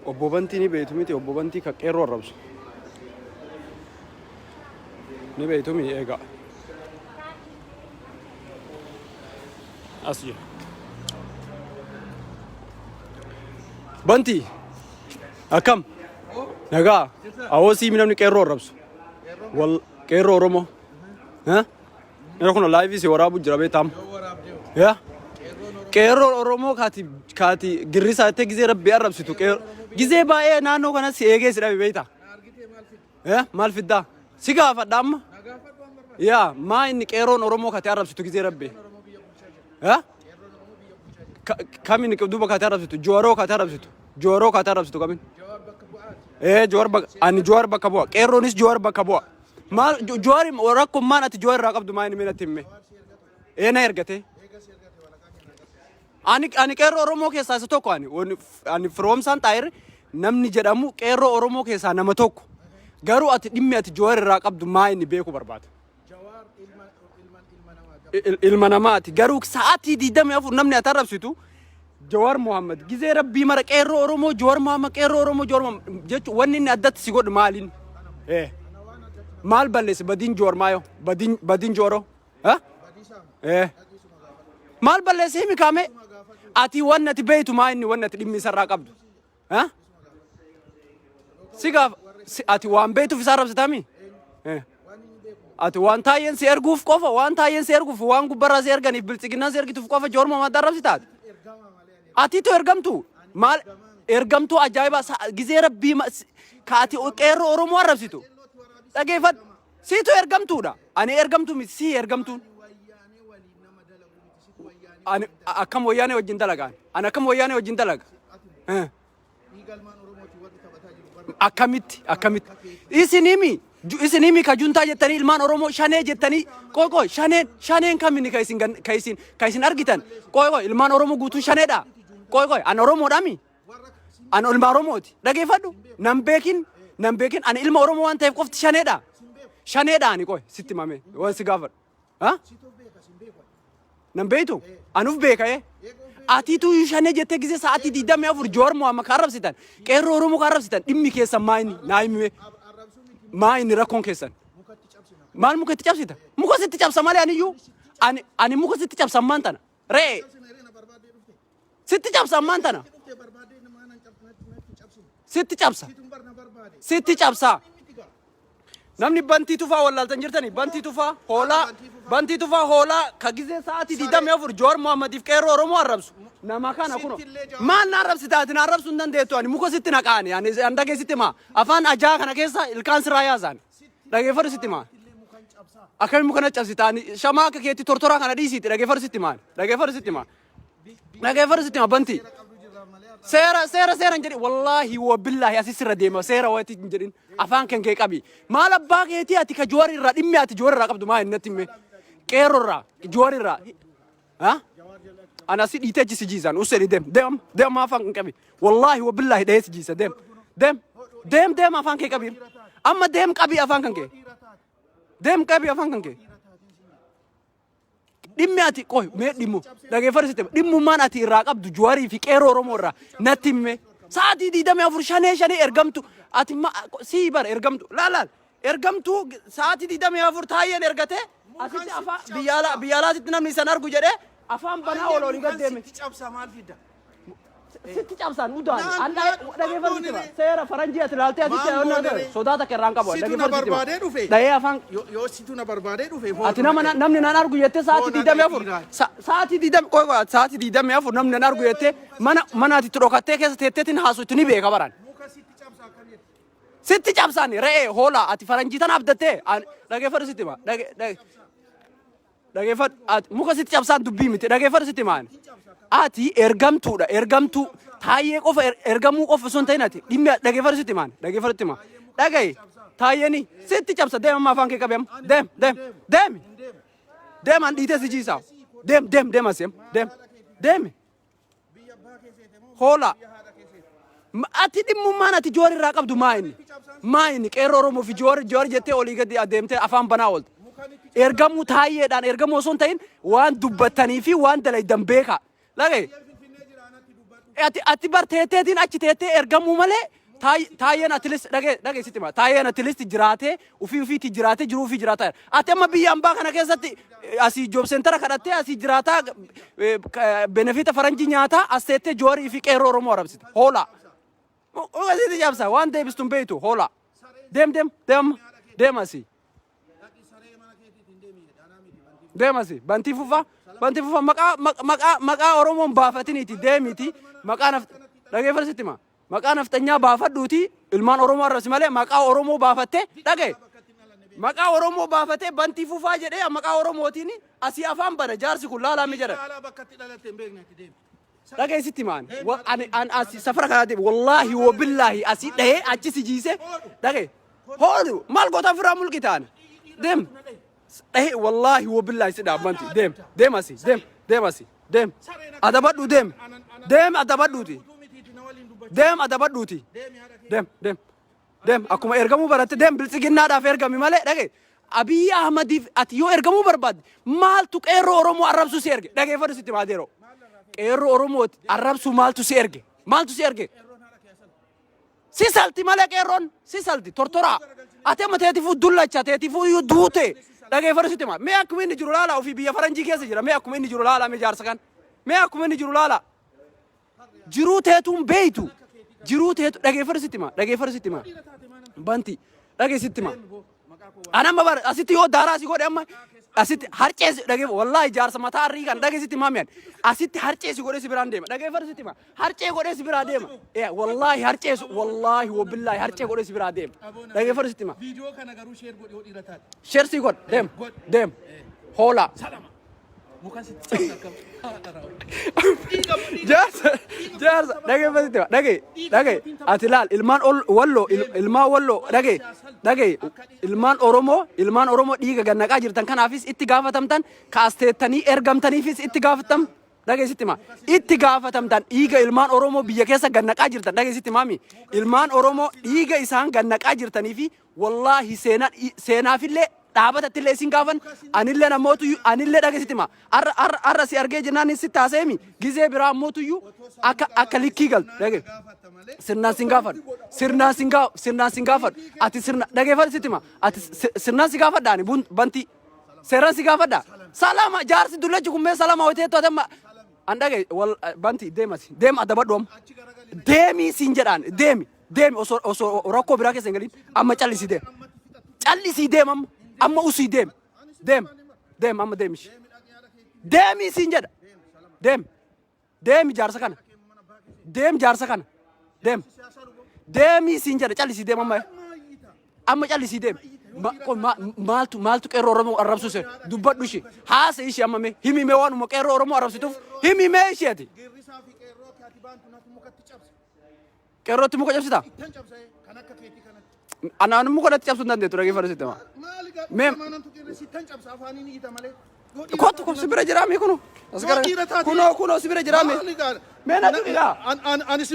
obbo Bantii ni beektu miti obbo Bantii ka qeerroo arrabsu ni beektu mi eega as jira Bantii akkam nagaa awosii minamni qeerroo arrabsu wal qeerroo Oromoo Nero kun live si warabu jira betam ya qeerroo Oromoo kaati girrisa te gize rabbi arrabsitu qeerroo gize baay'ee naannoo kana si eegee si dhabe beeta maal fidda si gaafadha amma ya maa inni qeerroon Oromoo kaati arrabsitu gize rabbi kamin duuba kaati arrabsitu jooroo kaati arrabsitu kamin joor ani joor bakka bu'a qeerroonis joor bakka bu'a maal joori rakkoon maan ati joor irraa qabdu maa inni mina timme na ergate ani qeerroo Oromoo keessaa isa tokko ani firoomsaan taa'eerre namni jedhamu qeerroo Oromoo keessaa nama tokko garuu ati dhimmi ati joor irraa qabdu maa inni beeku barbaada ilma namaati garuu sa'aatii 24 namni ati arrabsitu Jawar Muhammad gizee rabbii mara qeerroo Oromoo Jawar Muhammad qeerroo Oromoo Jawar jechuun wanni inni addatti si godhu maaliin maal balleesse badin Jawar maayo badin Jawaro maal balleesse himi kaame ati wanni ati beeytu maa inni wanni ati dhimmi isarraa qabdu si gaaf ati waan beeytuuf isaa arrabsitami ati waan taayyeen si erguuf qofa waan gubbarraa si erganiif biltsiginnaa si ergituuf qofa Jawar Muhammad arrabsitaati ati to ergamtu mal ergamtu ajaiba gizee rabbii kaati qeerroo Oromoo arrabsitu dhageeffad si to ergamtuudha ani ergamtu mi si ergamtuun ani akkam wayyaanee wajjin dalagaan ani akkam wayyaanee wajjin dalaga akkamitti isinimi ka juntaa jettanii ilmaan Oromoo shanee jettanii qoy shaneen kamini ka isin argitan qoy ilmaan Oromoo guutuu shaneedha qoy an Oromoodhaami an ilma Oromooti dhageeffadhu nan beekin ani ilma Oromoo waan ta'eef qofti shaneedha ani qoy sitti mame waan si gaafadhu nan beeytu anuuf beeka atiitu shanee jettee gisee sa'aatii 24 Jawar Muhammad ka arrabsitan qeerroo Oromoo ka arrabsitan dhimmi keessan maa inni naa himime maa inni rakkoon keessan maal muka itti cabsita muka sitti cabsa malee aniyyuu ani muka sitti cabsan maan tana re'ee sitti cabsan maan tana sitti cabsa namni bantii tufaa wallaaltan jirtani bantii tufaa hoolaa ka gizee sa'aatii 24 Jawar Muhammadiif qeerroo Oromoo arrabsu nama kana kuno maal na arrabsitaatiin arrabsu hin dandeettu ani muka sitti naqaani ani andagee sitti maa afaan ajaa kana keessa ilkaan siraa yaasaan dhageeffadhu sitti maa akkami muka na cabsitaani shamaa akka keetti tortoraa kana dhiisiiti dhageeffadhu sitti maa bantii seera jedhi wallaahi wa billaahi asis irra deema seera waati hin jedhin afaan kan kee qabi maal abbaa keetii ati ka Jawar irraa dhimmi ati Jawar irraa qabdu maa inni natti himme qeerroo irraa Jawar irraa ana si dhiitee si jiisan useni dem afaan kan qabi wallaahi wa billaahi dhahee si jiisa dem afaan kee qabi amma dem qabi afaan kan kee dhimmi ati qoy mee dhimmu dhageeffadhu sitti dhimmummaan ati irraa qabdu Jawarii fi qeerroo Oromoo irraa natti himme sa'aatii 24 shanee ergamtu ati si bar ergamtu laal ergamtu sa'aatii 24 taayyeen ergate asitti afaan biyyaalaatitti namni isan argu jedhee afaan banaa waloon gaddeeme sitti cabsan udaan anda dhageeffadhu sitti seera faranjii ati laaltee asitti ayyoonnaa sodaata kerraan qabu dhageeffadhu sitti dhahee afaan yoo situ na barbaadee dhufe ati namni nan argu jettee sa'aatii 24 namni nan argu jettee mana ati dhokattee keessa teetteetiin haasuutti ni beeka baran sitti cabsan re'ee hoolaa ati faranjii tana abdattee dhageeffadhu sitti maa dhageeffadhu muka sitti cabsaan dubbii miti dhageeffadhu sitti maan ati ergamtuudha ergamtuu taayyee qofa ergamuu qofa sun ta'in ati dhimmi dhageeffadhu sitti maan dhagaye taayyeeni sitti cabsa deem afaan kee qabeem deem an dhiitee si jiisaa deem asem deem hoolaa ati dhimmummaan ati Jawar irraa qabdu maa inni qeerroo Oromoo fi Jawar jettee olii gadi adeemtee afaan banaa ooltu ergamuu taayyeedhaan ergamuu osoo hin ta'in waan dubbattanii fi waan dalaydan beeka lagee ati bar teeteetiin achi teettee ergamuu malee taayeen atilis dhage sitti ma taayeen atilis jiraatee ufiitti jiraatee jiruu fi jiraataa ati amma biyya ambaa kana keessatti asii job center kadhattee asii jiraataa benefita faranjii nyaataa as teettee joorii fi qeerroo Oromoo arrabsite hoolaa ogasitti jaabsa waan deebistun beeytu hoolaa deem asii deemasi bantii fufa maqaa Oromoon baafatiniiti deemiti maqaa dhageeffarsitti ma maqaa naftanyaa baafadhuuti ilmaan Oromoo arrabsi malee maqaa Oromoo baafattee dhage maqaa Oromoo baafattee bantii fufaa jedhee maqaa Oromootiin asii afaan bana jaarsi kun laalaami jedha dhageessitti maan an asii safara kanaatiif wallaahi wabillaahi asii dhahee achi si jiise dhage hoolu maal goota firaa mulqitaan deem eh wallahi wabillahi sida banti dem asi adabaddu dem adabadduti dem akuma ergamu baratte dem biltsiginnaadhaaf ergami malee dhage Abiy Ahmadiif ati yoo ergamuu barbaadde maaltu qeerroo Oromoo arrabsu si erge dhageeffadhu sitti maadeero qeerroo Oromoo arrabsu maaltu si erge si salti malee qeerroon si salti tortora ate mateetifu dullacha teetifu yu duute dhageeffadhu sitti maa mee akkuma inni jiru laala ofii biyya faranjii keessa jira mee akkuma inni jiru laala mee jaarsa kan mee akkuma inni jiru laala jiruu teetuun beeytu jiruu teetu dhageeffadhu sitti maa banti dhage sitti maa anama bar asitti yoo daaraa si godhe amma asitti harceesi dhage wallahi jaarsa mataa arrii kan dhage sitti maamiyan asitti harceesi godhe si biraan deema dhageeffadhu sitti maa harcee godhe si biraa deema wallahi harceesu wallahi wabillahi harcee godhe si biraa deema dhageeffadhu sitti maa video kana garuu share godhe yoo dhiira taate share si godhe deem hoola mukan sitti jaarsa dhageeffadhu sitti maa dhage ati laal ilmaan wallo dhage ilmaan Oromoo dhiiga gannaqaa jirtan kanaafis itti gaafatamtan kaasteettanii ergamtaniifis itti gaafatam dhageessitti maa itti gaafatamtan dhiiga ilmaan Oromoo biyya keessa gannaqaa jirtan dhageessitti maami ilmaan Oromoo dhiiga isaan gannaqaa jirtaniifi wallahi seenaafillee dhaabatattillee isin gaafan anillee namootu anillee dhageessitti maa arra si argee jennaan sitti haaseemi gizee biraa ammootuyyuu akka likkii gal dhage sirnaan sin gaafadhu ati sirna dhageeffadhu sitti maa ati sirnaan si gaafadhaani banti seeraan si gaafadhaa salama jaarsi dullachi kummee salama hoteettu atamma an dhage banti deem adabadhu amma deemii siin jedhaan deemi osoo rakkoo biraa keessa hin galin amma callisii deem amma usii deem amma deemishi deemii siin jedha deemi jaarsa kana deemii siin jedha callisii deem amma callisii deem maaltu qeerroo Oromoo arrabsu se dubbadhu ishee haasa ishee amma mee himime waanuma qeerroo Oromoo arrabsituuf himime isheeti qeerrootti muka cabsita anaan muka dhatti cabsuu hin dandeettu dhageeffadhu sitti maa kottu sibira jiraame kuno sibira jiraame mee na tuqigaa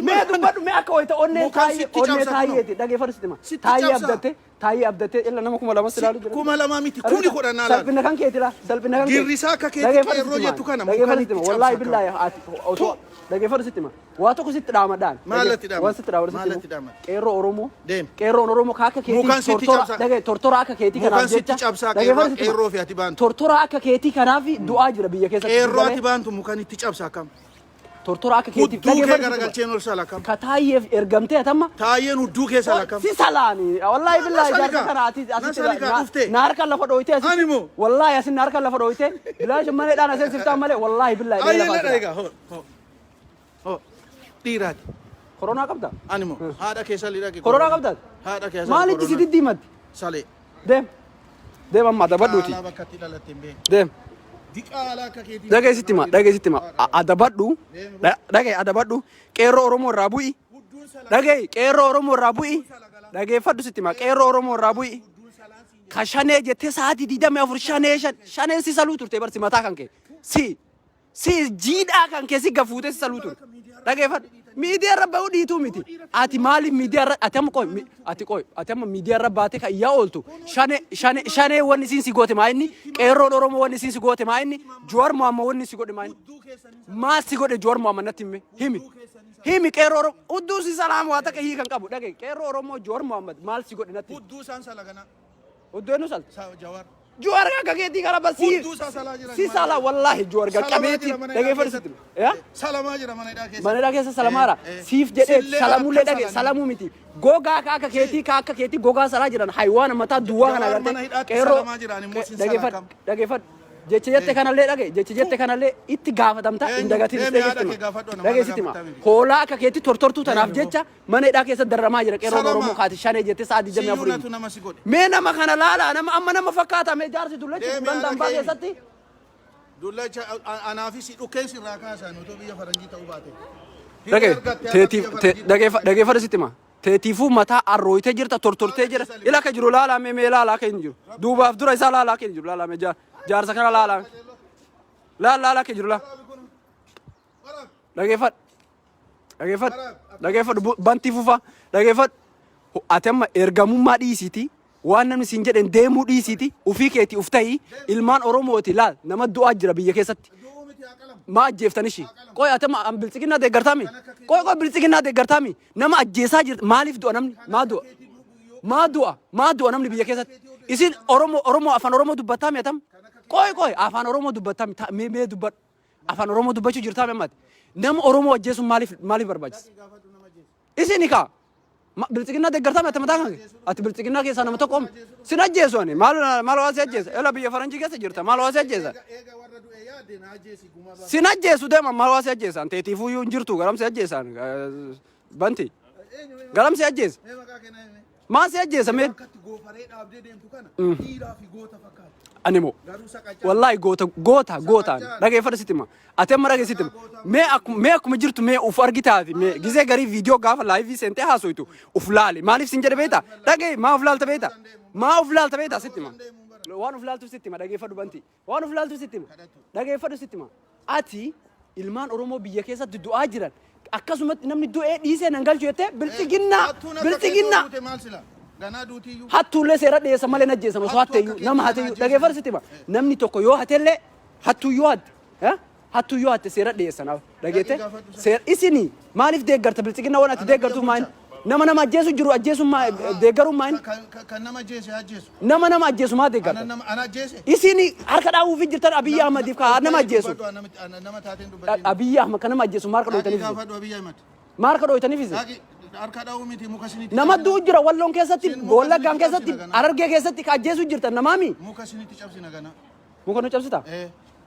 mee dubbadhu mee akka wayita onnee taayyeeti dhageeffadhu sitti maa taayee abdattee illa nama 2,000 silaalu jira 2,000 miti kuni kudhan ala salphina kan keeti la salphina kan girrisaa akka keeti qeerroo jettu kana dhageeffadhu wallahi billahi ati osoo dhageeffadhu sitti maa waa tokko sitti dhaamadhaan maalatti dhaama waan sitti dhaama qeerroo Oromoo kaaka mukan sitti keeti cabsa tortora akka keeti mukan kanaaf sitti jecha cabsaa qeerroo fi ati baantu tortora akka keeti kanaaf du'aa jira biyya keessatti qeerroo ati baantu mukan itti cabsaa kam tortora akka keeti hudduu kee garagalcheen ol sala kam ka taayyeef ergamtee atamma taayyeen hudduu kee sala kam si salaani wallahi billahi jaarsa kana ati naarka lafa dhoyte Animo. wallahi asin naarka lafa dhoyte bilaash malee dhaan asin siftaa malee wallahi billahi ayyee dhayga ho dhiiraati koronaa qabda animo haadha keessa lidhaqe koronaa qabda haadha keessa maalitti si diddiimatti salee deem amma adabadhuuti ala bakka itti dhalatte hin beeku deem diqaala akka keetii dhageessitti ma adabadhu qeerroo Oromoo irraa bu'i qeerroo Oromoo irraa bu'i dhageeffadhu sitti ma qeerroo Oromoo irraa bu'i ka shanee jettee sa'aatii 24 shaneen si saluu turte barsi mataa kan kee si jiidhaa kan kee si gafuute si saluu turte dhageeffadhu miidiyaa irra bahuu dhiituu miti ati maaliif miidiyaa irra ati amma miidiyaa irra baatee kan iyyaa ooltu shanee wanni isiin si goote maa inni qeerroon Oromoo wanni isiin si goote maa inni Jowaar Mohaammed wanni si godhe maa inni maal si godhe Jowaar Mohaammed natti himi Himi qeerroo Oromoo udduu si salaam waa takka hiikan qabu dhagaye qeerroo Oromoo Joor Muhammad maal si godhinatti. Udduu isaan salagana. Udduu enu sal. Jawar. Joor ga keetii gara basi. Udduu isaa salaa jira. Si sala wallahi Joor ga qabeeti dhagaye farsitu. Ya? Salamaa jira mana hidhaa keessa. Mana hidhaa keessa salamaara. Siif jedhee salamullee dhagaye salamuu miti. Gogaa ka akka keetii gogaa salaa jiran haywaana mataa duwwaa kana agartee qeerroo dhagaye fad. Jecha jette kanallee dhagaye jecha jette kanallee itti gaafatamta indagatiin dhagaye sitima hoolaa akka keetti tortortuu tanaaf jecha mana hidhaa keessa darramaa jira qeerroo Oromoo kaati shanee jette sa'aatii jamii afurii mee nama kana laala nama amma nama fakkaata mee jaarsi dullacha kulan dambaa keessatti dullacha anaafisi dhukkeen sirraa kaasan otoo biyya faranjii ta'uu baate dhagaye fada sitima teetiifuu mataa arrooyitee jirta tortortee jira ila ka jiru laalaa mee laalaa ka hin jiru duubaaf dura isaa laalaa ka hin jiru laalaa mee jaarsa kana laala ke jiru la dhageeffadhu bantii fufa dhageeffadhu atemma ergamummaa dhiisiti waan namni siin jedhen deemuu dhiisiti ufii keetii uf ta'ii ilmaan Oromooti laal nama du'aa jira biyya keessatti maa ajjeeftanishi qoy atemma biltsiginnaa deeggartaami qoy biltsiginnaa deeggartaami nama ajjeesaa jirta maaliif du'a namni maa du'a namni biyya keessatti isin Oromoo afaan Oromoo dubbattaami atam qoy afaan Oromoo dubbattaami mee dubbadhu afaan Oromoo dubbachuu jirtaami ammati nama Oromoo ajjeesuun maaliif barbaachisa isini kaa biltsiginnaa deeggartaami ati mataa kan ati biltsiginnaa keessaa nama tokko sin ajjeesu ani maal waa si ajjeesa ela biyya faranjii keessa jirta maal waa si ajjeesa sin ajjeesu deema maal waa si ajjeesan teetiifuu iyyuu hin jirtu garam si ajjeesan banti garam si ajjeesa maa si ajjeesa mee animo wallahi goota dhageeffadha sitima ati amma dhageessitima mee akkuma jirtu mee uf argitaati mee gizee garii viidiyoo gaafa laayivii seentee haasoytu uf laali maaliif sin jedhe beeta dhagee maa uf laalta beeta sitima waan uf laaltu sitima dhageeffadhu banti waan uf laaltu sitima dhageeffadhu sitima ati ilmaan Oromoo biyya keessatti du'aa jiran akkasumatti namni du'ee dhiisee nan galchu jettee biltsiginnaa hattuullee seera dhiyeessa malee najjeessa osoo hatteeyyuu nama hateeyyuu dhageeffadhu sitima namni tokko yoo hateellee hattuu yoo hatte seera dhiyeessa naaf dhageette seera isinii maaliif deeggarta biltsiginnaa waan ati deeggartuuf maal nama ajjeesu jiru ajjeesummaa deeggarummaa kan nama ajjeesu nama ajjeesu maa deeggarta isinii harka dhaawuuf jirtan Abiyyi Ahmadiif kaa nama ajjeesu Abiyyi Ahmad kan nama ajjeesu maal ka dhooytaniif harka dhaawuu miti muka siniti nama duu jira walloon keessatti Wallaggaan keessatti Harargee keessatti ka ajjeesu jirtan namaami muka siniti cabsina gana muka nu cabsita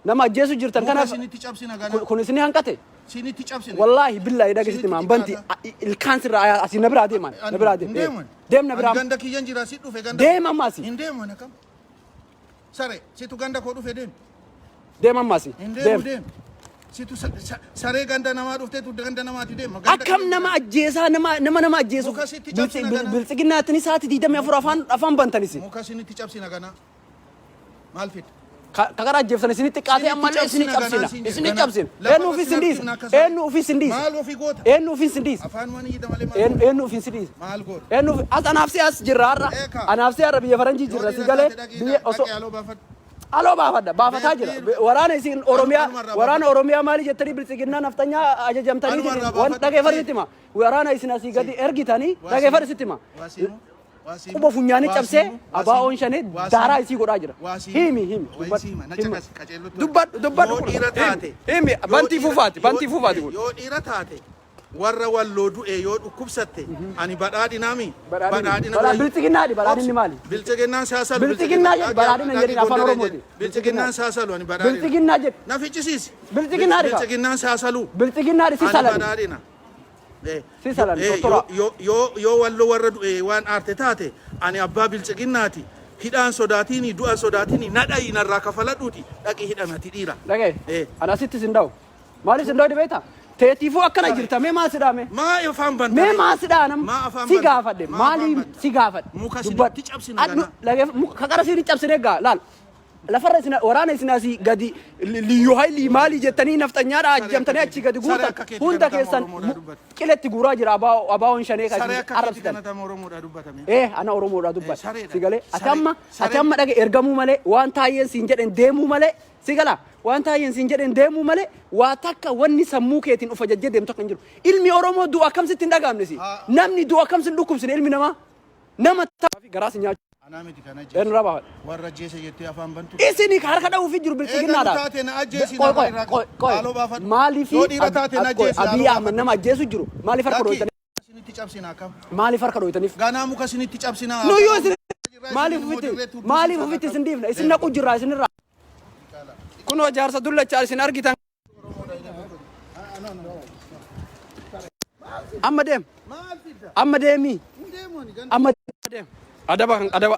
nama ajjeesu jirtan kana siniti cabsina gana kun isini hanqate siniti cabsina wallahi billahi dhagesitti maan banti ilkaan sirraa asi na biraa deeman deem na biraa ganda kiyyan jira si dhufe ganda deem ammaasi hin deemu na kam sare situ ganda koo dhufe deem ammaasi deem situ saree ganda namaa dhufte tu ganda namaati deema akkam nama ajjeesaa nama ajjeesu biltsiginnaatini saati 24 afaan bantanisi muka siniti cabsina gana maal fit kakara ajjeefsan isinitti qaatee ammallee isini cabsina eenyu ofii sindiis afaan waan hidha malee eenyu ofii sindiis as anaafsi jirra har'a anaafsi har'a biyya faranjii jirra si galee biyya osoo aloo baafataa jira waraana isin Oromiyaa maali jettanii biltsiginnaa naftanyaa ajajamtanii waan dhageeffadhittima waraana isin asii gadi ergitanii dhageeffadhittima kuba funyaanii cabsee abaa'oon shanii daaraa isii godhaa jira himi dubbadhu himi bantii fuufaati yoo dhiira taate warra walloo du'e yoo dhukkubsatte ani badhaadhinaami badhaadhina badhaadhinni maali biltsiginnaan saasalu biltsiginnaa jedhi badhaadhina jedhin afaan Oromooti biltsiginnaan saasalu ani badhaadhina biltsiginnaa jedhi na ficcisiisi biltsiginnaan saasalu biltsiginnaa si salani badhaadhina si salani doktora yoo walloo warra du'e waan aarte taate ani abbaa biltsiginnaati hidhaan sodaatini du'a sodaatini nadhayi narraa kafaladhuuti dhaqi hidhamati dhiira dhagee anasitti sinda'u maaliif sinda'u dhibeeta teetiifuu akkana jirta mee maa sidhaame maa afaan banta mee maa sidhaanam si gaafadhe maaliif si gaafadhe muka siniti cabsina gana kakara siniti cabsine gaa laal lafarra isin waraana isin asii gadi liyyuu hayli maali jettanii naftanyaadha ajjamtanii achi gadi guutan hunda keessan qiletti guuraa jira abaawoon shanee kan arrabsitan ana oromoodha dubbata sigalee ati amma dhage ergamuu malee waan taayyeen siin jedhen deemuu malee sigala waan taayyeen siin jedhen deemuu malee waa takka wanni sammuu keetiin ufa jajjee deemtu akka hin jiru ilmi oromoo du'a akkamsitti hin dhagaamne si namni du'a akkamsitti dhukkubsine ilmi namaa nama garaas nyaachuu Anamiti kana en raba warra jeese jettee afaan bantu isini harka dha'uu fi jiru bilchiginnaadha taate na ajjeesi nama irraa qaaloo baafadhu maaliif abiy ahmed nama ajjeesu jiru maaliif harka dhooytaniif isinitti cabsinaa kam maaliif harka dhooytaniif ganaa muka isinitti cabsinaa nuyyuu isin maaliif ufitti isin dhiifna isin naqu jirraa isinirraa kunoo jaarsa dullachaa isin argitan amma deem amma deemii amma deem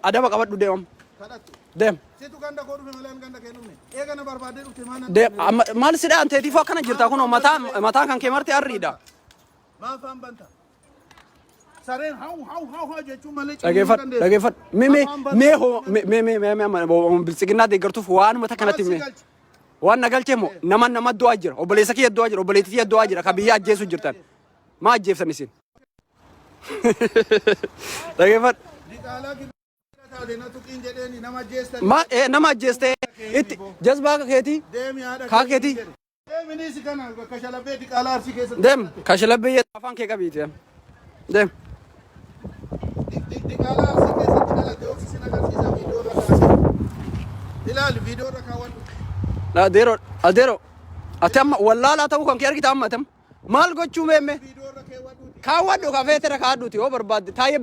adaba qabadhu deemam deem deem maal si dhaan teetiifoo akkana jirta kunoo mataa kan kee marti arriidha dhageeffadhu bilchiginnaa deeggartuuf waanuma takkanatti waan nagalchee moo nama du'aa jira obboleessa kiyya du'aa jira obboleettii kiyya du'aa jira ka biyya ajjeesu jirtan maa ajjeeftan isin dhageeffadhu nama ajjeeste itti jazbaa keetii kaa keetii deem kashalabbee afaan kee qabiiti deem adeero ati amma wallaalaa ta'uu kan kee argita amma atam maal gochuu meemme kaawwadhu kafeetera kaadhuuti yoo barbaadde taayee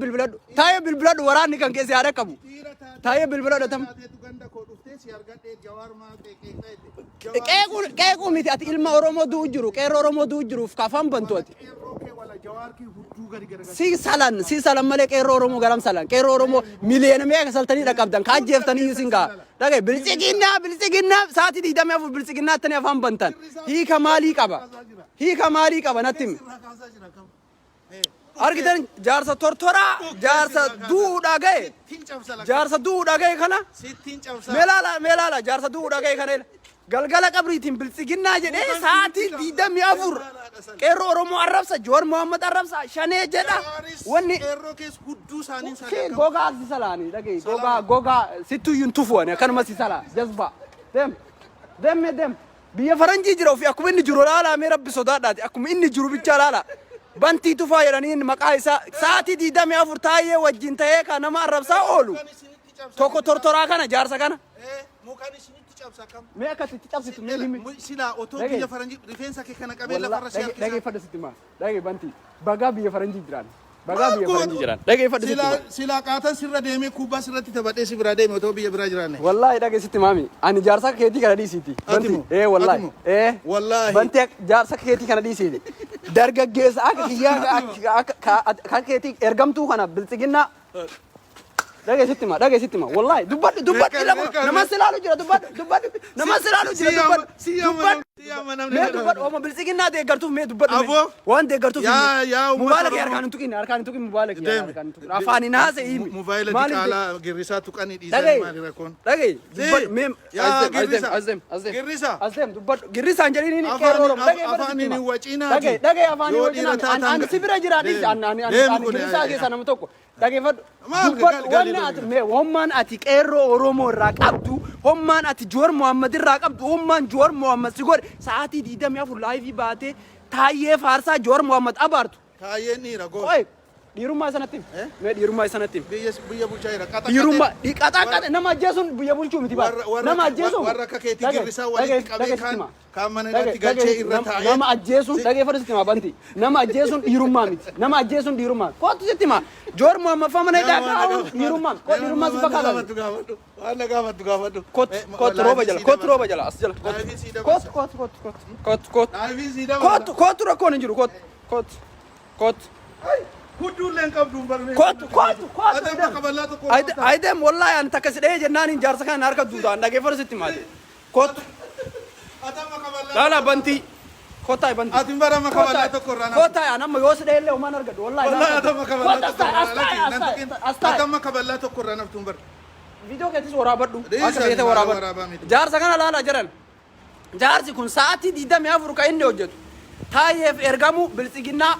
bilbiladhu waraanni kan keessi yaada qabu taayee bilbiladhu tam qeequu miti ati ilma oromoo du'u jiru qeerroo oromoo du'u jiruuf kafaan bantu ati si salan malee qeerroo oromoo garam salan qeerroo oromoo miliyoona meeqa saltanii dhaqabdan kaajjeeftanii isin gaa dhagaye bilchiginnaa sa'aatii 24 bilchiginnaatti afaan bantan hiika maalii qaba natti himi argitan jaarsa tortoraa jaarsa duudhaa ga'e kana meelaala jaarsa duudhaa ga'e kana galgala qabriitiin bilchiginnaa jedhee sa'aatii 24 qeerroo oromoo arrabsa joor mohammad arrabsa shanee jedha wanni gogaa si salaanii dhagaye gogaa sittuyyuun tufuani akkanuma si salaa jazba deem biyya faranjii jira ofii akkuma inni jiru laala mee rabbi sodaadhaati akkuma inni jiru bichaa laala bantii tufaa jedhaniin maqaa isaa sa'aatii 24 taayee wajjin ta'ee kan nama arrabsaa oolu tokko tortoraa kana jaarsa kana mee akkasitti cabsitu mee himi silaa otoo biyya faranjii rifeensa kee kana qabee lafarra si harkisa dhageeffadhu sitti maa dhagee bantii bagaa biyya faranjii jiran dhageeffadhu sitti silaa qaatan sirra deemee kubbaa sirratti taphadhee si biraa deeme otoo biyya biraa jiraanne wallaahi dhagee sitti maami ani jaarsa keetii kana dhiisiiti bantii wallaahi bantii jaarsa keetii kana dhiisiiti dargaggeessa akka kiyyaa akka keetii ergamtuu kana bilchiginnaa dhagee sitti ma wallaahi dubbadhu nama silaalu jira dubbadhu nama silaalu jira dubbadhu oma bilchiginnaa deeggartuuf mee dubbadhu waan deeggartuuf mubaalaka harkaan hin tuqin mubaalaka afaan hin haase himi mubaayila diqaalaa girrisaa tuqanii dhiisan maali rakkoon dhagee dubbadhu mee azdeem dubbadhu girrisaan jedhiniin qeerroo afaaniin hin waciinaati dhagee afaaniin waciinaati ani sibira jira dhiisi ani girrisaa keessa nama tokko dhageeffadhu hommaan ati qeerroo oromoo irraa qabdu hommaan ati joor mohammad irraa qabdu hommaan joor mohammad si godhe sa'aatii 24 laayivii baatee taayyee faarsaa joor mohammad abaartu taayyeen dhiira gool dhiirummaa sanatti mee dhiirummaa sanatti biyya bulchaa jira dhiirummaa qaxaa nama ajjeesuun biyya bulchuu miti baala nama ajjeesuun warra akka keetii girrisaa walitti qabee kaan mana irratti galchee irra taa'ee nama ajjeesuun dhageeffadhu sitti maa banti nama ajjeesuun dhiirummaa miti nama ajjeesuun dhiirummaa kootu sitti maa joor mohammad fa mana hidhaa kaa'uun dhiirummaa si fakkaata waan gaafadhu kootu rooba jala as jala kootu rakkoon hin jiru kootu Kudulleen qabduun barnee. Kootu. Adama kabalaa tokko. Aydem wallahi an takka sidhee jennaan jaarsa kana harka duudaan dhageeffadhu sitti maali. Kootu. Adama kabalaa. Laala bantii. Kootaa bantii. Ati barama kabalaa tokko irraa. Kootaa anamma yoo sidhee illee umaan argadu wallahi. Wallahi adama kabalaa tokko irraa. Adama kabalaa tokko irraa naftuun bar. video keetis waraabadhu Riisa akka beete waraabaa waraabadhu miti. jaarsa kana laala jiran jaarsi kun sa'aatii 24 kan inni hojjetu taayeef ergamu biltsiginnaa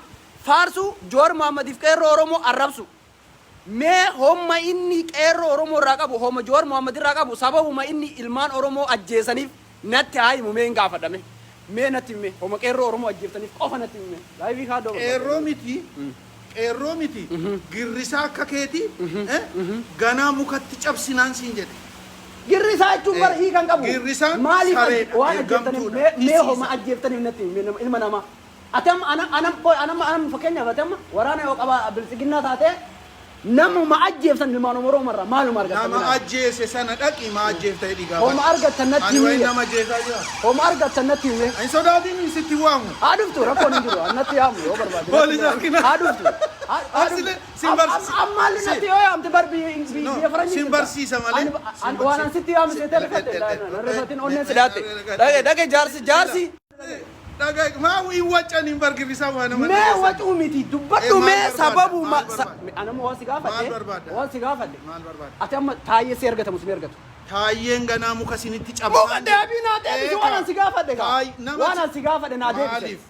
faarsu joor muhammadiif qeerroo oromoo arrabsu mee homma inni qeerroo oromoo irraa qabu homma joor muhammad irraa qabu sababuma inni ilmaan oromoo ajjeesaniif natti haayimu mee hin gaafadhame mee natti hime homma qeerroo oromoo ajjeeftaniif qofa natti hime laayivii kaadoo qeerroo miti girrisaa akka keeti ganaa mukatti cabsinaan siin jedhe girrisaa jechuun bara hiikan qabu Girrisaan maaliif saree waan ergamtuu ajjeeftaniif mee homma ajjeeftaniif natti hime ilma namaa atam anam fakkeenyaaf atam waraana yoo qaba biltsiginnaa taate namuma ajjeeftan ilmaan oromoo irraa maaluma argattan nama ajjeese sana dhaqi ma ajjeeftee dhigaa homma argattan natti ani wayi hime nama ajjeesaa jira homma argattan natti hime ani sodaatiin sitti waamu aduftu rakkoon hin jiru natti yaamu yoo barbaade Poolisa arkina. aduftu Asile sin barsiisa. ammalli natti yoo yaamte barbi biyya faranjii sin barsiisa malee. waan an sitti yaamu seetee rifate rifatiin onneen sidaatte dhage jaarsi Dhagaa maa waccan hin bargirrisaa waan nama. mee wacuu miti dubbadhu maal mee barbaadda? sababu Maal barbaadda? anama waan si gaafadhe Maal barbaadda? waan si gaafadhe Maal barbaadda? ati amma taayyee si ergatamu si ergatu Taayyeen ganaa muka sinitti muka cabsaa. deebii naa deebisi waan an si gaafadhe gaa Nama- waan an si gaafadhe naa deebise Maaliif?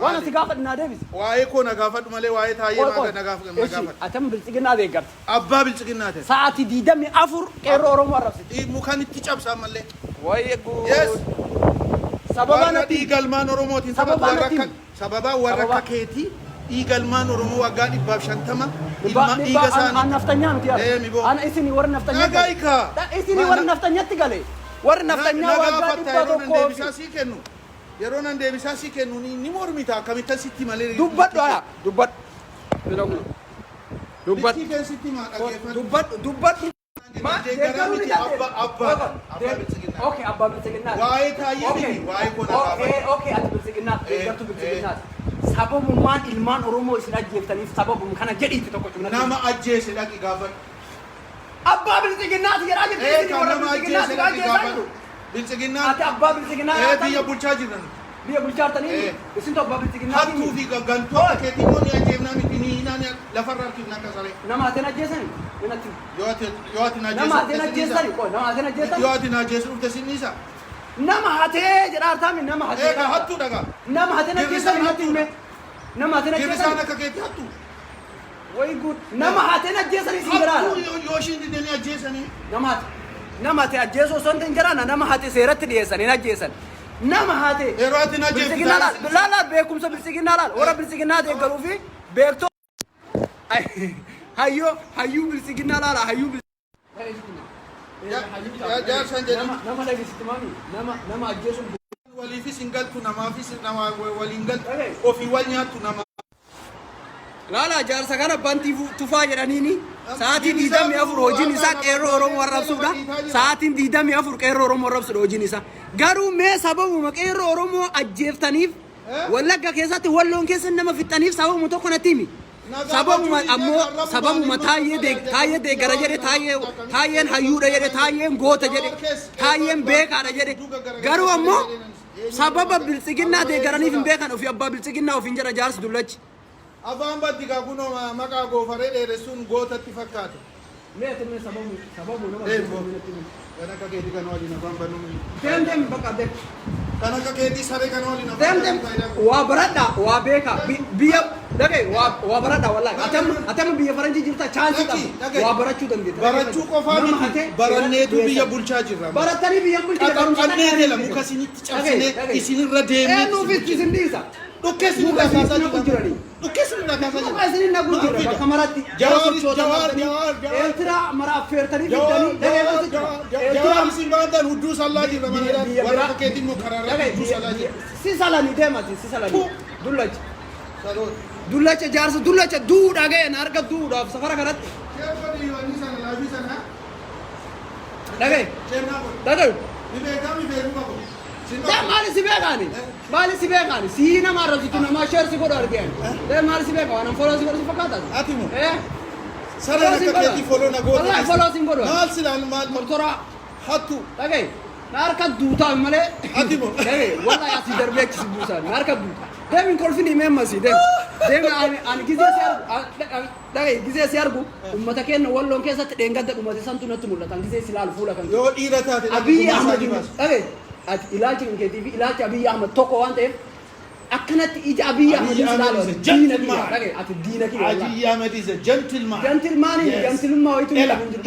waan an si gaafadhe naa deebise Waa'ee koo na gaafadhu malee waa'ee taayyee na gaafadhu. atam biltsiginnaa deeggarte Abbaa biltsiginnaa ta'e. sa'aatii 24 qeerroo oromoo arrabsite Mukan itti cabsaa malee. wayyee Yes. sababa Warra natti dhiigalmaan Oromootiin Sababa warra natti- akka- sababa warra Sababa- akka keetii dhiigalmaan Oromoo waggaa 150 dhibba ilma dhiiga an isaanii. naftanyaa miti Mi boo. ana isini warra naftanyaa Dhagaayika. isini warra naftanyatti gale warra naftanyaa waggaa dhibba tokkoo deebisaa sii kennu. Yeroo nan deebisaa sii kennu ni mormita akkamittan sitti malee. dubbadhu aya dubbadhu dubbadhu Bittii keessatti maa dhageeffadhu. dubbadhu Deeggaraa miti abbaa biltsiginnaa. Okay, abbaa biltsiginnaa. Waa'ee taayyee miti, waa'ee koo na gaafadhu. Okay, ati biltsiginnaa, deeggartuu biltsiginnaa. Sababummaan ilmaan Oromoo isin ajjeeftaniif sababum kana jedhiitti tokko cimnatti. Nama ajjeese dhaqi gaafadhu. Abbaa biltsiginnaati jedhaa jirti isin Kan warra nama biltsiginnaati ajjeese dhaqi baay'ee gaafadhu. isaanii. Biltsiginnaa. Ati abbaa biltsiginnaa Biyya bulchaa jiran. biyya bulchaartanii isin abbaa biltsiginnaati. Hattuu fi gantuu akka keetii immoo ni ajjeefnaa miti ni hinaan lafarraa arginu akka saree. Nama ateen ajjeesani? Minatti. Yoo ati na Nama ateen ajjeesani? Qoy, nama ateen ajjeesani? Yoo ati na ajjeesu dhufte sinniisa. Nama hatee jedhaa taami nama hatee. Eegaa hattuu dhagaa. Nama hateen ajjeesani natti hime. Nama hateen Girrisaan ajjeesani. akka keetii hattuu. Way good. Nama hateen ajjeesani isin jiraala. Hattuu yoo ishiin didanii ajjeesanii. nama hate ajjeesoo osoo hin jiraana nama hate seeratti dhiyeessan hin ajjeessan nama hate Yeroo ati na ajjeesu. biltsiginnaa laal beekumsa biltsiginnaa laal warra biltsiginnaa deeggaruu fi beektoo hayyuu biltsiginnaa laala hayyuu Jaarsan jedhamu. nama dhageessitti maami nama ajjeesuun Waliifis hin galtu namaafis nama waliin galtu. Ofii wal nyaattu nama. laala jaarsa kana bantii tufaa jedhaniini sa'aatiin 24 hojiin isaa qeerroo Oromoo arrabsuudha sa'aatiin 24 qeerroo Oromoo arrabsuudha hojiin isaa garuu mee sababuma qeerroo Oromoo ajjeeftaniif Wallagga keessatti walloon keessa nama fixaniif sababuma tokko natti himi sababuma ammoo sababuma taayyee deeggara jedhe taayyeen hayyuudha jedhe taayyeen goota jedhe taayyeen beekaadha jedhe garuu ammoo sababa biltsiginnaa deeggaraniif hin beekan ofii abbaa biltsiginnaa ofiin jedha jaarsi dullachi Afaan baddi gaa kunoo maqaa goofaree dheeressuun gootatti fakkaata. mee sababu nama Kan akka keetii kan waliin afaan banuu. deem bakka beek Kan akka keetii saree kan waliin afaan deem waa baradha waa beeka biyya dhagee waa baradha wallahi atama biyya faranjii jirta chaansii qaba waa barachuu dandeetta Barachuu qofaa miti baranneetu biyya bulchaa jirra. baratanii biyya bulchite Qaqqabnee teela muka isinitti cabsinee isinirra deemnee. eenyuufis isin dhiisa Dhukkeessi nurraa kaasaa jirra. Dhukkeessi nurraa kaasaa jirra. muka isin naguu jirra bakka maratti eertiraa mara affeertanii fiddanii Jawaar isin baatan hudduu sallaa jirra malee warra akka keetii immoo karaarraa hudduu sallaa jirra. si salanii deemati si salanii dullacha Saloon. dullacha jaarsa dullacha duudhaa ga'een harka duudhaaf safara kanatti Sheekoo diiwaanii sana laafii sana. dhagee Sheekoo kun. dhagee Ni beekaa mi beekuu qabu. maali si beekaani si nama arrabsitu nama sheersi godhu argeen maali si beeka waan foloo si godhu si fakkaataas Ati moo? Sareen akka keetii foloo na goota. wallahi foloo sin godhu Maal silaan maal tortoraa hattu. dhagee na harka duutaa malee Ati moo? dhagee wallahi asii darbee achisi buusaa na harka duutaa deemin kolfini meemmasi deem deema ani gizee si argu dhagaye gizee si argu ummata keenya walloon keessatti dheengadda ummata santu natti mul'atan gizee si laalu fuula kan yoo dhiira taate Abiy Ahmed dhagaye ati ilaalchi kan keetiif ilaalchi Abiy Ahmed tokko waan ta'eef akkanatti ija Abiy Ahmed ilaalu diina kiyya dhagaye ati diina kiyya Abiy Ahmed is a gentleman gentleman wayitu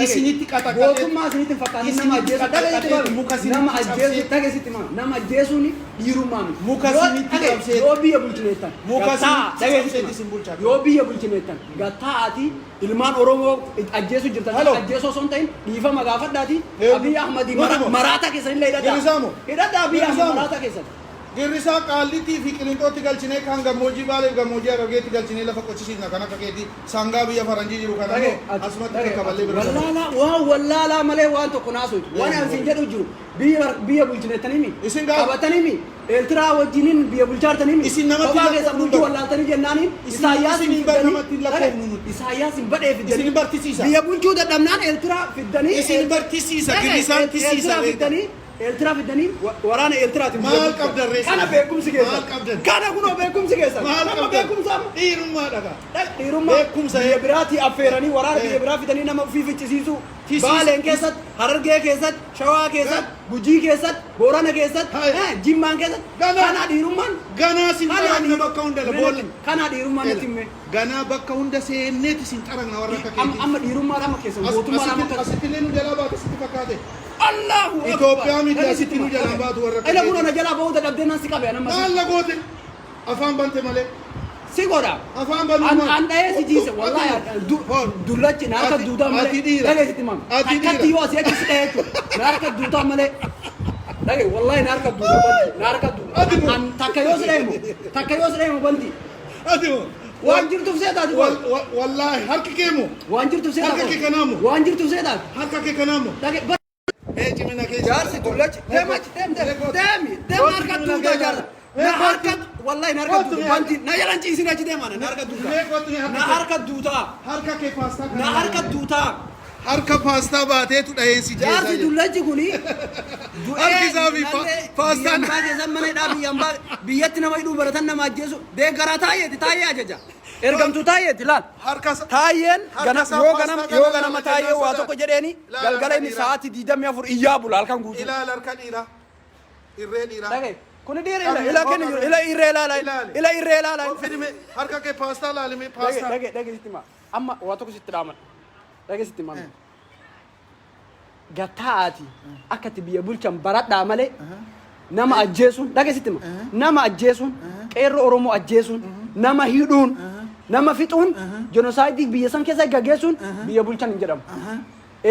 isinitti qaxaqalee gootummaa isinitti fakkaatan nama ajjeesu dhagaye nama ajjeesu dhagaye sitti nama ajjeesuun dhiirummaa miti muka isinitti qabsee yoo biyya bulchineettan muka isinitti isin bulchaa yoo biyya bulchineettan gattaati ilmaan Oromoo ajjeesu jirtan ajjeesoo osoo hin ta'in dhiifama gaafadhaati Abiy Ahmed maraataa keessanillee hidhadhaa Abiy Ahmed maraataa keessan Girrisaa qaallitii fi qilinxootti galchinee kan gammoojjii baaleef gammoojjii Harargeetti galchinee lafa qochisiisna kan akka keetii sangaa biyya faranjii jiru kana asumatti bakka ballee bira wallaalaa malee waan tokko naasuutu waan ansiin jedhu jiru biyya bulchineettanimi isin qabatanimi Eertiraa wajjiniin biyya bulchaartanimi isin namatti lakkoofnu bulchuu wallaaltanii jennaaniin Isaayyaas hin badhee fiddanii isin bartisiisa biyya bulchuu dadhabnaan Eertiraa fiddanii isin bartisiisa girrisaan tisiisa Eertiraa fiddanii waraana Eertiraati maal qabdan reessa kana beekumsi keessa kana kunoo beekumsi keessa nama beekumsa dhiirummaa dhagaa dhiirummaa beekumsa biraati affeeranii waraana biyya biraa fidanii nama ofii ficcisiisuu Baaleen keessatti Harargee keessatti Shawaa keessatti Gujii keessatti Boorana keessatti Jimmaan keessatti kana dhiirummaan ganaa sin xaragna bakka hunda boolli kana dhiirummaan itti himme ganaa bakka hunda seenneeti sin xaragna warra akka keetii amma dhiirummaa nama keessa gootummaa nama keessa asitti illee nu jalaa baate sitti fakkaate Allahu Akbar Itoophiyaa miti asitti nu jalaa baatu warra akka keetii ila jala bahu dadhabdee nan si qabe anamma maal goote afaan bante malee si goda afaan banuma an dhaye si jiise wallahi dullachi narka duutaa malee dhagee sitti mam akkatti yoo asii achi si dhayeechu narka duutaa malee dhagee wallahi narka duutaa an takka yoo si dhayeemu banti waan jirtuuf seetaati wallahi harki keemo waan jirtuuf seetaati harka kee kanaamu waan jirtuuf seetaati harka kee kanaamu dhagee cimina keessa jaarsi dullachi deemi harka duutaa jaarsa na harka wallahi narka duutaa banti na yalan ciisine achi deemana narka duutaa na harka duutaa harka kee paastaa na harka duutaa harka paastaa baateetu dhaheensi jeesa jaarsi dullachi kuni harki isaa fi paastaa keessan mana hidhaa biyyatti nama hidhuu baratan nama ajjeesu deeggaraa taayee ajaja ergamtuu taayeeti laal taayeen yoo ganama taayee waa tokko jedheeni galgala inni sa'aatii 24 iyyaa bula halkan guutuu ilaal harka dhiiraa irree dhiiraa Kuni dhiira ila kenni jiru ila irree ilaala fidime harka kee paastaa laalime paastaa dhage sitti amma waa tokko sitti dhaaman dhage sitti maame gataati akkati biyya bulchan baradhaa malee nama ajjeesuun dhage sitti nama ajjeesuun qeerroo Oromoo ajjeesuun nama hidhuun nama fixuun jenosaayidii biyya san keessa gaggeessuun biyya bulchan hin jedhamu.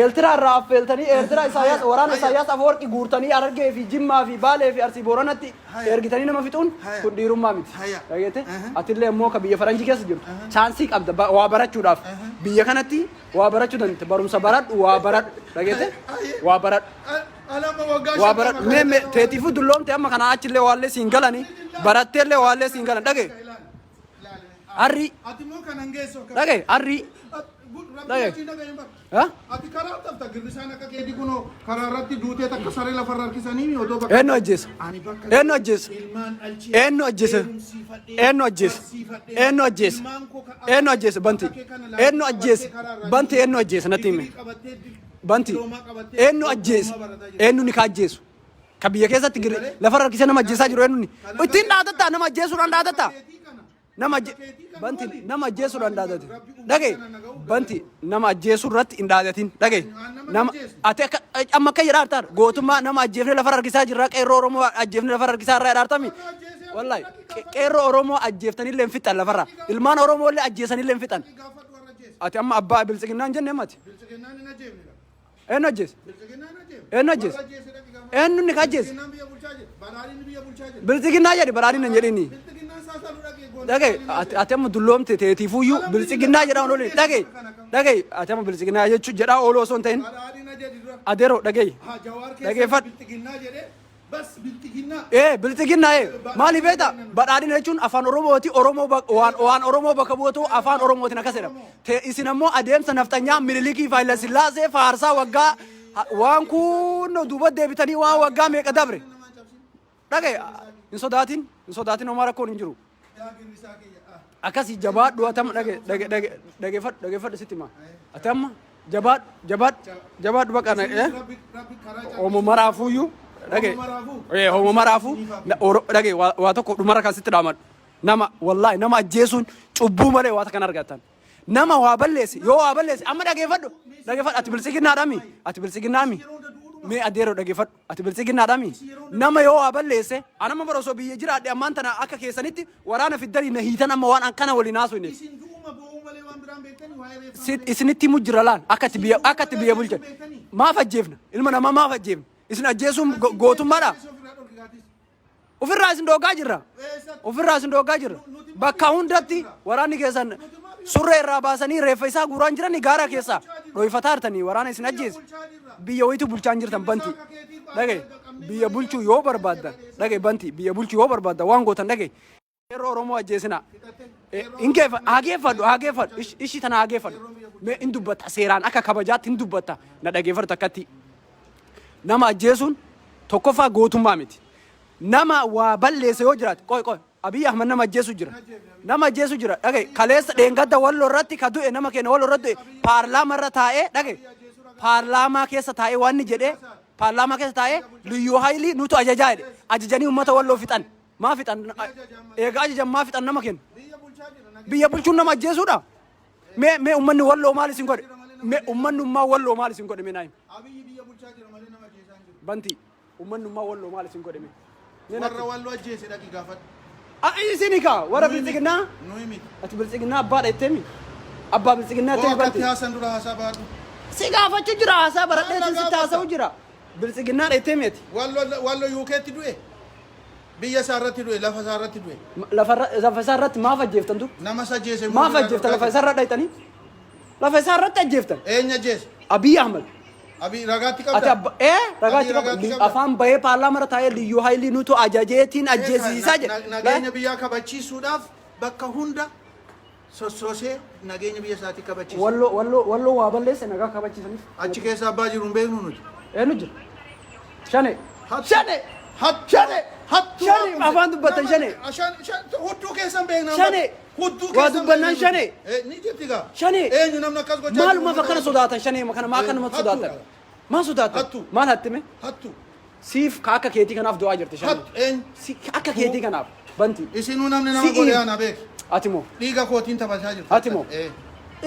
Eertiraa irraa affeeltanii Eertiraa Isaayyaas waraana Isaayyaas Afeworqi guurtanii Harargee fi Jimmaa fi Baalee fi Arsii Booranatti ergitanii nama fixuun kun dhiirummaa miti. Dhageette atillee immoo ka biyya faranjii keessa jirtu chaansii qabda waa barachuudhaaf biyya kanatti waa barachuu dandeette barumsa baradhu waa baradhu dhageette waa baradhu. Waa baradhu mee teetiifuu dulloomte amma kana achillee waallee siin galanii baratteellee waallee siin galan dhage harri dhage harri. Ati karaa tafta girrisaan akka keetii kunoo karaa irratti duutee takka saree lafarra harkisanii mi odoo bakka eenyu ajjeesa eenyu ajjeesa eenyu ajjeesa eenyu ajjeesa eenyu ajjeesa eenyu ajjeesa banti eenyu ajjeesa banti eenyu ajjeesa natti hime banti eenyu ajjeesa eenyu ni ka ajjeesu ka biyya keessatti lafarra harkisee nama ajjeesaa jiru eenyu ni ittiin dhaadatta nama ajjeesuudhaan dhaadatta banti nama ajjeesuudhaan dhaadate dhage banti nama ajjeesuu irratti hin dhaadatin dhage nama ati amma akka jedhaa artaan gootummaa nama ajjeefne lafarra harkisaa jirra qeerroo Oromoo ajjeefne lafarra harkisaa irraa dhaartami wallahi qeerroo Oromoo ajjeeftanillee hin fixan lafarra ilmaan Oromoo illee ajjeesanillee hin fixan ati amma abbaa biltsiginnaan jenne mati eenyu ajjeese eenyu ajjeese eenyu ni ka ajjeese biltsiginnaa jedhi badhaadhinna hin jedhini dhage ati amma dulloomte teetiifuyyuu biltsiginnaa jedhaa ooluu dhage ati amma biltsiginnaa jechuun jedhaa ooluu osoo hin ta'in adeeroo dhageeffadhu biltsiginnaa maaliif beekta badhaadhina jechuun afaan Oromooti waan Oromoo bakka buutu afaan Oromootiin akkas jedhama isin ammoo adeemsa naftanyaa Minilikii fi Haayile Sillaasee faarsaa waggaa waan kun duuba deebitanii waan waggaa meeqa dabre dhage hin sodaatin homaa rakkoon hin jiru. akasi jabaadhu atam dhaggeeffadhu sitti ma atamma jabaadhu baqa homo maraafuyyuu homo maraafu waa tokko dhumara kan sitti dhaamadhu nama wallahi nama ajjeesuun cubbuu malee waa takkan argatan nama waa balleesse yoo waa balleesse amma dhaggeeffadhu ati bilisiginnaami mee adeero dhaggeeffadhu ati bilisiginnaadhaami nama yoo waa balleesse anama barosoo biyya jiraadhe ammaan tana akka keessanitti waraana fiddanii na hiitan amma waan akkana waliin haasofne isinitti mujjira laan akkatti biyya bulchan maaf ajjeefna ilma namaa maaf ajjeefna isin ajjeesuun gootummaadha ofirraa isin doogaa jirra bakka hundatti waraanni keessan surree irraa baasanii reeffa isaa guuraan jiran gaara keessaa dhoyfataa jirtanii waraana isin ajjeese biyya wayitu bulchaan jirtan banti dhage biyya bulchuu yoo barbaaddan dhage banti biyya bulchuu yoo barbaaddan waan gootan dhage yeroo Oromoo ajjeesina hageeffadhu ishi tana hageeffadhu mee in dubbata seeraan akka kabajaatti in dubbata na dhageeffadhu akkatti nama ajjeesuun tokkoffaa gootummaa miti nama waa balleesse yoo jiraate qoy Abiy Ahmed nama ajjeesu jira dhage kaleessa dheengadda walloo irratti ka du'e nama keenya walloo irratti paarlaamaa irra taa'ee dhage paarlaamaa keessa taa'ee waan ni jedhee paarlaamaa keessa taa'ee liyyuu haayilii nutu ajajaa jedhe ajajanii uummata walloo fixan maa fixan eegaa ajajan maa fixan nama keenya biyya bulchuun nama ajjeesuudha mee uummanni walloo maal isin godhe mee uummanni walloo maal isin godhe mee naayim banti uummanni walloo maal isin godhe mee warra walloo ajjeese dhaqi gaafadhu isini ka warra bilisiginnaa ati bilisiginnaa abbaadha jetteemi abbaa bilisiginnaa ta'e banti haasan dura haasaa baadhu si gaafachuu jira haasaa baradheetiin sitti haasa'u jira bilisiginnaa jetteemi ati walloo yuukeetti du'e biyya isaa irratti du'e lafa isaa irratti du'e lafa isaa irratti maaf ajjeeftantu nama isa ajjeese maaf ajjeeftan lafa isaa irra dhaytanii lafa isaa irratti ajjeeftan eenyu ajjeese Abiy Ahmed Abiy ragaatti qabda ragaatti qabda afaan bahee paarlaamaa irra taa'ee liyyuu haayilii nutu ajajeetiin ajjeesiisaa jedhe nageenya biyyaa kabachiisuudhaaf bakka hunda sossoosee nageenya biyya isaatii kabachiisu walloo waa balleesse nagaa kabachiisaniif achi keessa abbaa jiru hin beeknu nuti eenyu jira shane afaan dubbatan shane hudduu keessan beeknaa shane waa dubbannaan shane ni jirti gaa shane eenyu namni akkas gochaa maalumaaf akkana sodaatan shane makana maa akkanumatti sodaatan maa sodaatan maal hattime hattu siif ka akka keetii kanaaf du'aa jirti shane akka keetii kanaaf banti isinuu namni nama godhe ana beek atimo dhiiga kootiin taphataa jirta atimo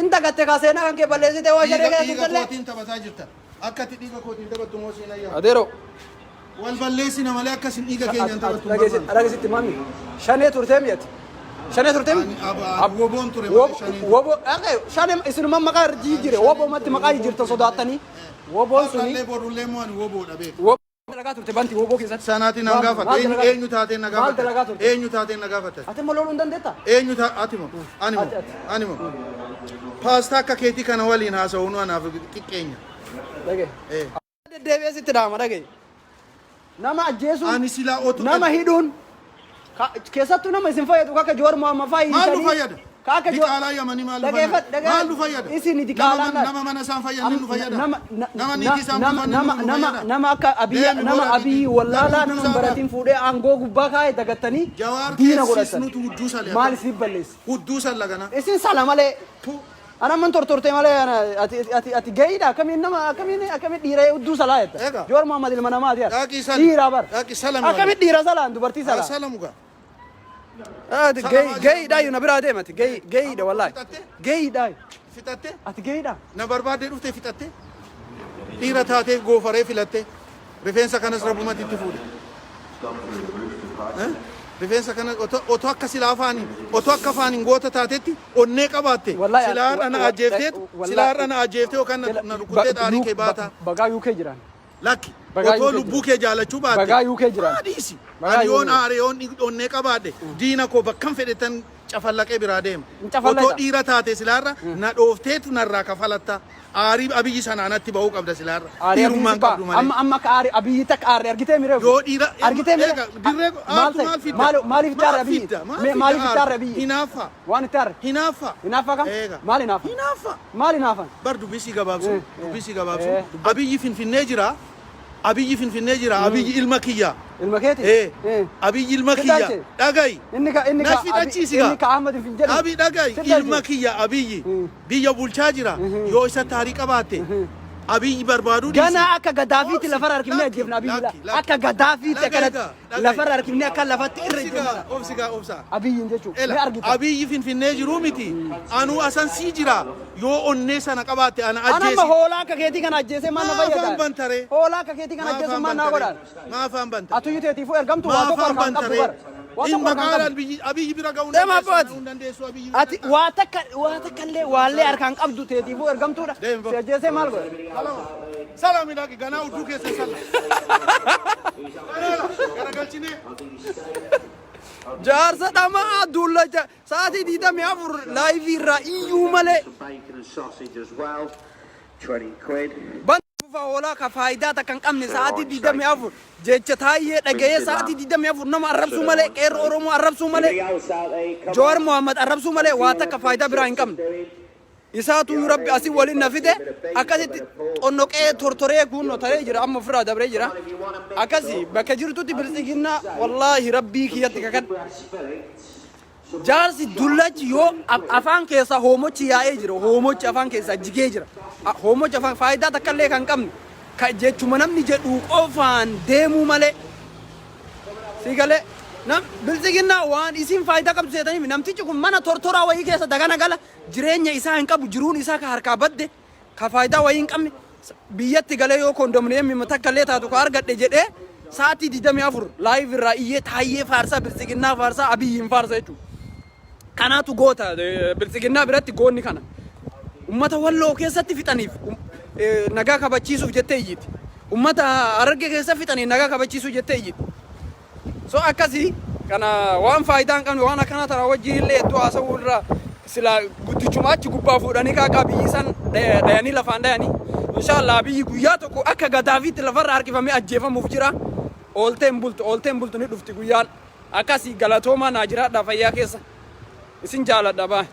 inta gatte ka seenaa kan kee balleessite waa shane keessa dhiiga kootiin taphataa jirta akkati dhiiga kootiin taphattu moo seenaa yaa adeero wal balleessina malee akkasin dhiiga keenyaan taphattu dhagesitti mami shanee turtee mi'ati shanee turtee woboon ture wobo shanee isinuma maqaa irra jire wobo matti maqaa jirta sodaatanii woboon suni kallee borullee moo ani woboodha beek dalagaa turte banti woboo keessatti sanaati nan gaafata eenyu taateen na gaafata eenyu taateen na gaafata ati maloluu hin dandeetta eenyu ati moo ani moo paastaa akka keetii kana waliin haasa'uu nu anaaf xiqqeenya dhage deddeebi'ee sitti dhaama dhage nama ajjeesuun ani silaa otu nama hidhuun keessattuu nama isin fayyadu akka Jowaar Mohaammed fa'aa maal nu fayyada akka diqaalaa yamanii maal nu fayyada maal nu fayyada isin diqaalaa nama mana isaan fayyadan nu fayyada nama niitii isaan fayyadan nama akka Abiy wallaalaa nama baratiin fuudhee aangoo gubbaa kaa'ee dagattanii diina godhatan maal isin balleessi hudduu sallagana isin sala malee ana man tortorte malee ati gayda kamiin dhiira hudduu salaa jetta Jowaar Mohaammed ilma namaati dhiira bar kamiin dhiira salaan dubartii salaa salamuga gayda yu na biraa deemati gayda wallahi gayda fixatte ati gayda na barbaade dhufte fixatte dhiira taatee goofaree filatte rifeensa kanas rabumatti itti fuudhe rifeensa kana otoo akka silaa afaaniin otoo akka afaaniin goota taatetti onnee qabaatte silaarra na ajjeeftee yookaan na rukuttee dhaarii kee baata bagaa yukee jiran lakki otoo lubbuu kee jaalachuu baatte bagaa yukee jiran adiisi ani yoon aare yoon onnee qabaadhe diina koo bakkan fedhetan cafallaqee biraa deema otoo dhiira taate silaarra na dhoofteetu narraa kafalatta aarii Abiyyi sanaanatti bahuu qabda silaarra dhiirummaan qabdu malee amma ka aarii Abiyyi takka aarii argitee miree yoo dhiira argitee miree dirree maal fidda maaliif taara Abiyyi maaliif taara Abiyyi hinaafa waan taara hinaafa kam maal hinaafa maal hinaafa bar dubbisi gabaabsu Abiyyi finfinnee jira abiyyi finfinnee jira abiyyi ilma kiyya المكيتي abiyyi ilma kiyya dhagay إنك na fidhachiisi gaa إنك أحمد في الجنة abi dhagay ilma kiyya abiyyi biyya bulchaa jira yoo isa taarii qabaate abiyyi barbaaduu Gana akka Gaddaafiitti lafarra harkifnee ajjeefna Abiyyi la. Akka Gaddaafiitti akkanatti lafarra harkifnee akka lafatti irra ijjeefna. obsa Abiyyiin jechuudha. Ni argita. abiyyi finfinnee jiru miti anuu asan sii jira yoo onnee sana qabaate ana Anamma ajjeesi hoolaa akka keetii kana ajjeesee maal na maafaan fayyada? bantare Hoolaa akka keetii kana ajjeesee maal na godhan? maafaan bantare Atu yuteetiifuu ergamtu waa tokko maafaan harkaan qabdu bantare bara. Waa in tokko harkaan maqaalaan qabdu. abiyyi bira ga'uu Deema abbooti. dandeessu abiyyi Ati waa takka illee waallee harkaan qabdu teetiifuu ergamtuudha. Deema. Si ajjeesee maal godha? salaami dhaqi ganaa udduu keessa salla garagalchine Jaarsa dhamaa dullacha sa'aatii 24 laayivii irraa iyyuu malee. Bacon and sausage as well. 20 quid. Bantuufa hoolaa ka faayidaa takka hin qabne sa'aatii 24 jecha taayee dhaga'ee sa'aatii 24 nama arrabsuu malee qeerroo Oromoo arrabsuu malee Jowaar Mohaammed arrabsuu malee waa takka faayidaa biraa hin qabne. Isaatu rabbi asii waliin na fide akkasitti xonnoqee tortoree kunnoo taree jira amma ofirraa dabree jira. Akkasii bakka jirtutti bilisiginnaa wallaahi rabbii kiyyatti kakan. Jaarsi dullachi yoo afaan keessa hoomochi yaa'ee jira hoomochi afaan keessa jigee jira. Hoomochi afaan faayidaa takka illee kan qabne ka jechuma namni jedhu qofaan deemuu malee. Sigalee nam bilisiginnaa waan isin faayidaa qabdu seetaniif namtichi kun mana tortoraa wayii keessa dagana gala jireenya isaa hin qabu jiruun isaa ka harkaa badde ka faayidaa wayii hin qabne biyyatti galee yoo kondominiyeemii takka illee taatu ka argadhe jedhee sa'aatii 24 laayiv irraa iyyee taayee faarsaa bilisiginnaa faarsaa abiyyiin faarsa jechuudha. Kanaatu goota bilisiginnaa biratti goonni kana. Ummata walloo keessatti fixaniif nagaa kabachiisuuf jettee iyyiti. Ummata Harargee keessa fixaniif nagaa kabachiisuuf jettee iyyiti. So akkasii kana waan faayidaa hin qabne waan akkana taraa wajjin illee hedduu haasawuu irraa sila guddichuma achi gubbaa fuudhanii kaaka biyyi san dhayanii lafaan dhayanii. Inshallah biyyi guyyaa tokko akka Gaddaafiitti lafarra harkifamee ajjeefamuuf jira. Oolteen bultu ni dhufti guyyaan. Akkasii galatoomaa naa jiraadhaa fayyaa keessa. Isin jaaladha baa.